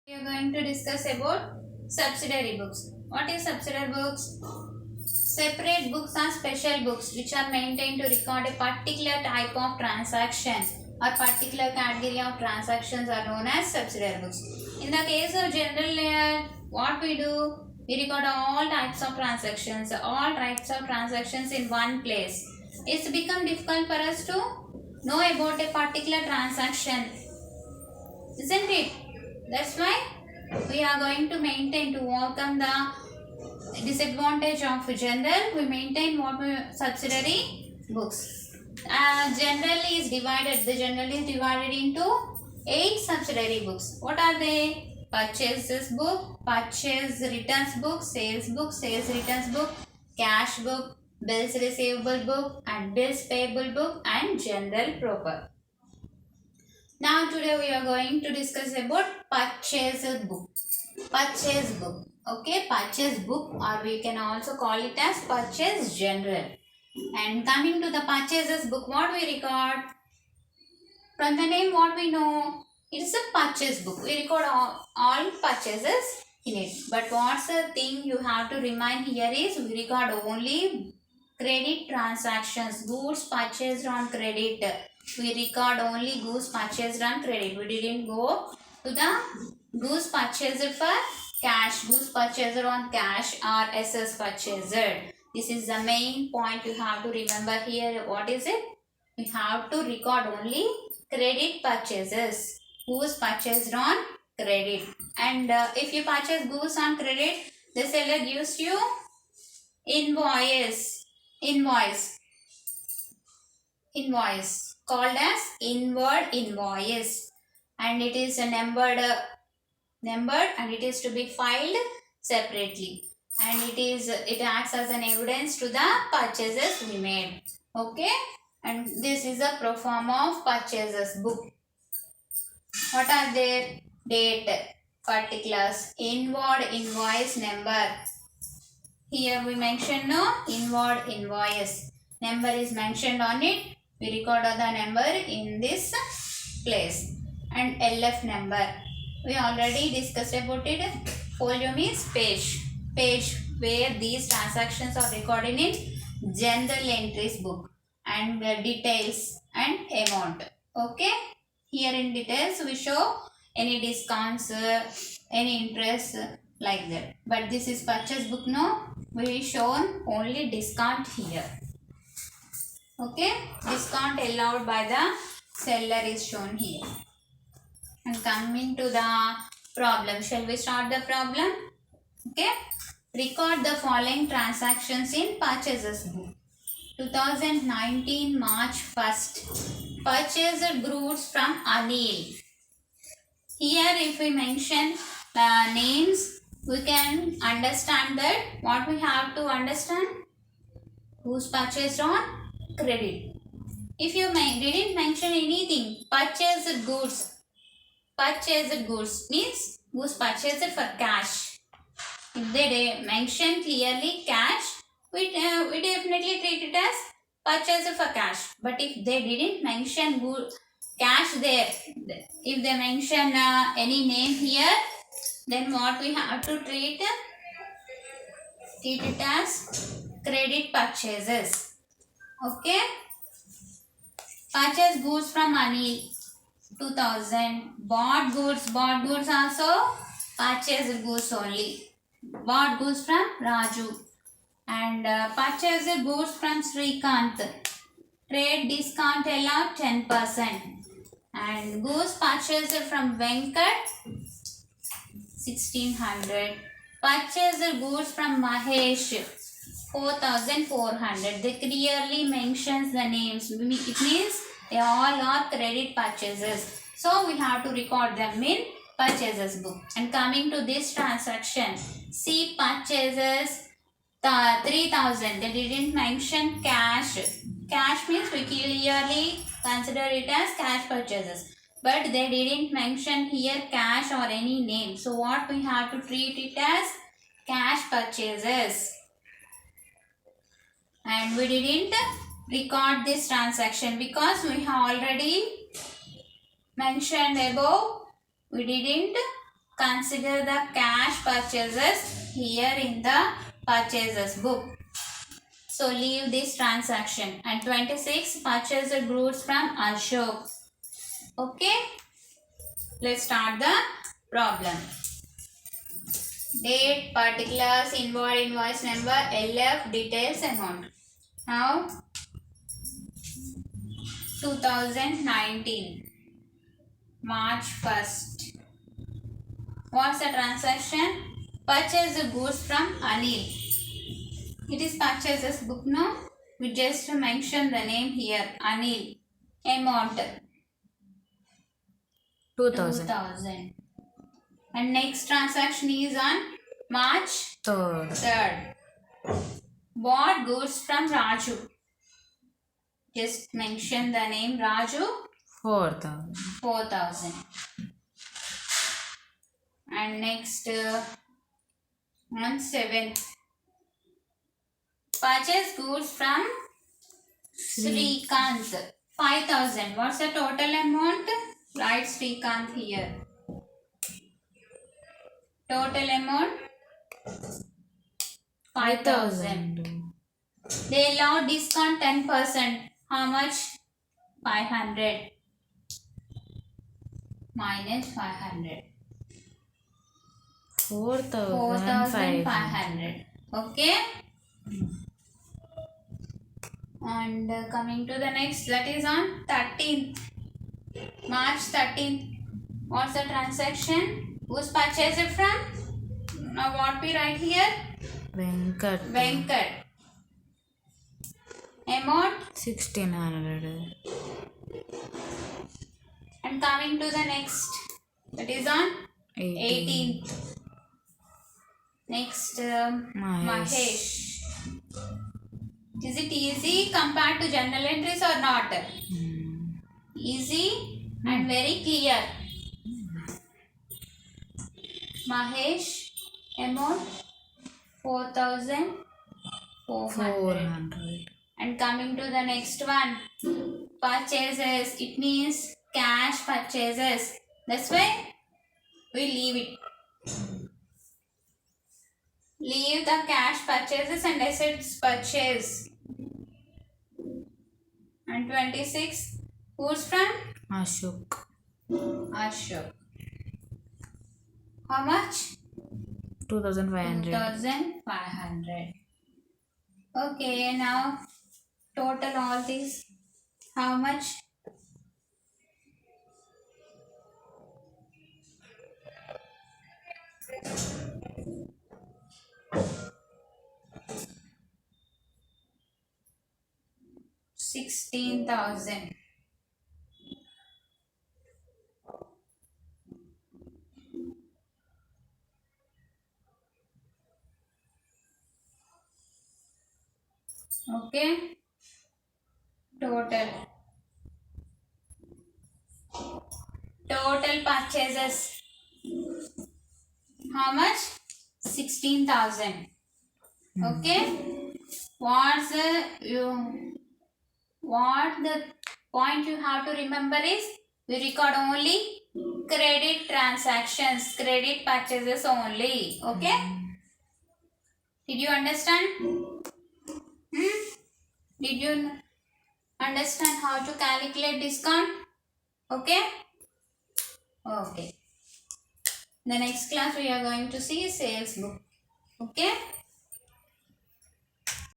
We are going to discuss about subsidiary books. What is subsidiary books? Separate books are special books which are maintained to record a particular type of transaction or particular category of transactions are known as subsidiary books. In the case of general layer, what we do? We record all types of transactions in one place. It's become difficult for us to know about a particular transaction, isn't it? That's why we are going to maintain to overcome the disadvantage of general. We maintain what we subsidiary books. Generally is divided. The general is divided into 8 subsidiary books. What are they? Purchases book, purchase returns book, sales returns book, cash book, bills receivable book, and bills payable book, and general proper. Now today we are going to discuss about purchase book. Purchase book. Okay, purchase book, or we can also call it as purchase general. And coming to the purchases book, what we record? From the name what we know? It is a purchase book. We record all purchases in it. But what's the thing you have to remind here is we record only credit transactions, goods purchased on credit. We record only goods purchased on credit. We didn't go to the goods purchased for cash, goods purchased on cash or SS purchased. This is the main point you have to remember here. What is it? We have to record only credit purchases, goods purchased on credit. And if you purchase goods on credit, the seller gives you invoice called as inward invoice, and it is numbered and it is to be filed separately, and it acts as an evidence to the purchases we made. Okay, and this is a pro form of purchases book. What are their? Date, particulars, inward invoice number. Here we mention no inward invoice number is mentioned on it. We record the number in this place. And LF number, we already discussed about it. Folio means page where these transactions are recorded in general entries book, and details and amount. Okay, here in details we show any discounts, any interest, like that. But this is purchase book, no, we shown only discount here. Okay, discount allowed by the seller is shown here. And coming to the problem, shall we start the problem? Okay, record the following transactions in purchases book. 2019 March 1st, purchased goods from Anil. Here if we mention names, we can understand that what we have to understand. Goods purchased on credit. If you didn't mention anything, purchased goods means goods purchased for cash. If they mention clearly cash, we definitely treat it as purchased for cash. But if they didn't mention cash there, if they mention any name here, then what we have to treat it as credit purchases. Okay, purchase goods from Anil 2000. Bought goods also purchased goods only. Bought goods from Raju, and purchased goods from Srikanth. Trade discount allowed 10%, and goods purchased from Venkat 1600. Purchased goods from Mahesh 4400. They clearly mentions the names. It means they all are credit purchases. So we have to record them in purchases book. And coming to this transaction, see purchases 3000. They didn't mention cash. Cash means we clearly consider it as cash purchases. But they didn't mention here cash or any name. So what we have to treat it as cash purchases. And we didn't record this transaction because we have already mentioned above. We didn't consider the cash purchases here in the purchases book. So leave this transaction. And 26, purchase the goods from Ashok. Okay. Let's start the problem. Date, particulars, invoice number, LF, details, amount. Now 2019 March 1st. What's the transaction? Purchase the goods from Anil. It is purchases book, no? We just mention the name here, Anil. Amount 2000. And next transaction is on March 3rd. Bought goods from Raju. Just mention the name Raju. 4,000. And next on 7th. Purchase goods from Srikanth. 5,000. What's the total amount? Write Srikanth here. Total amount 5,000. They allow discount 10%. How much? 500. Minus 500. 4,500. Okay. And coming to the next, that is on 13th. March 13th. What's the transaction? Who's purchased it from? Now what we write here? Venkat. Amount? 1,600. And coming to the next, that is on 18th. Next, Mahesh. Is it easy compared to journal entries or not? Easy and very clear. Mahesh, amount 4,400. And coming to the next one, purchases. It means cash purchases. That's why we leave it. Leave the cash purchases and assets purchase. And 26, who's from? Ashok. How much? 2,500. 2,500. Okay, now total all these. How much? $16,000. Okay. Total purchases. How much? 16,000. Okay. What the point you have to remember is we record only credit transactions, credit purchases only. Okay. Did you understand? Did you understand how to calculate discount? Okay. Okay. The next class we are going to see sales book. Okay.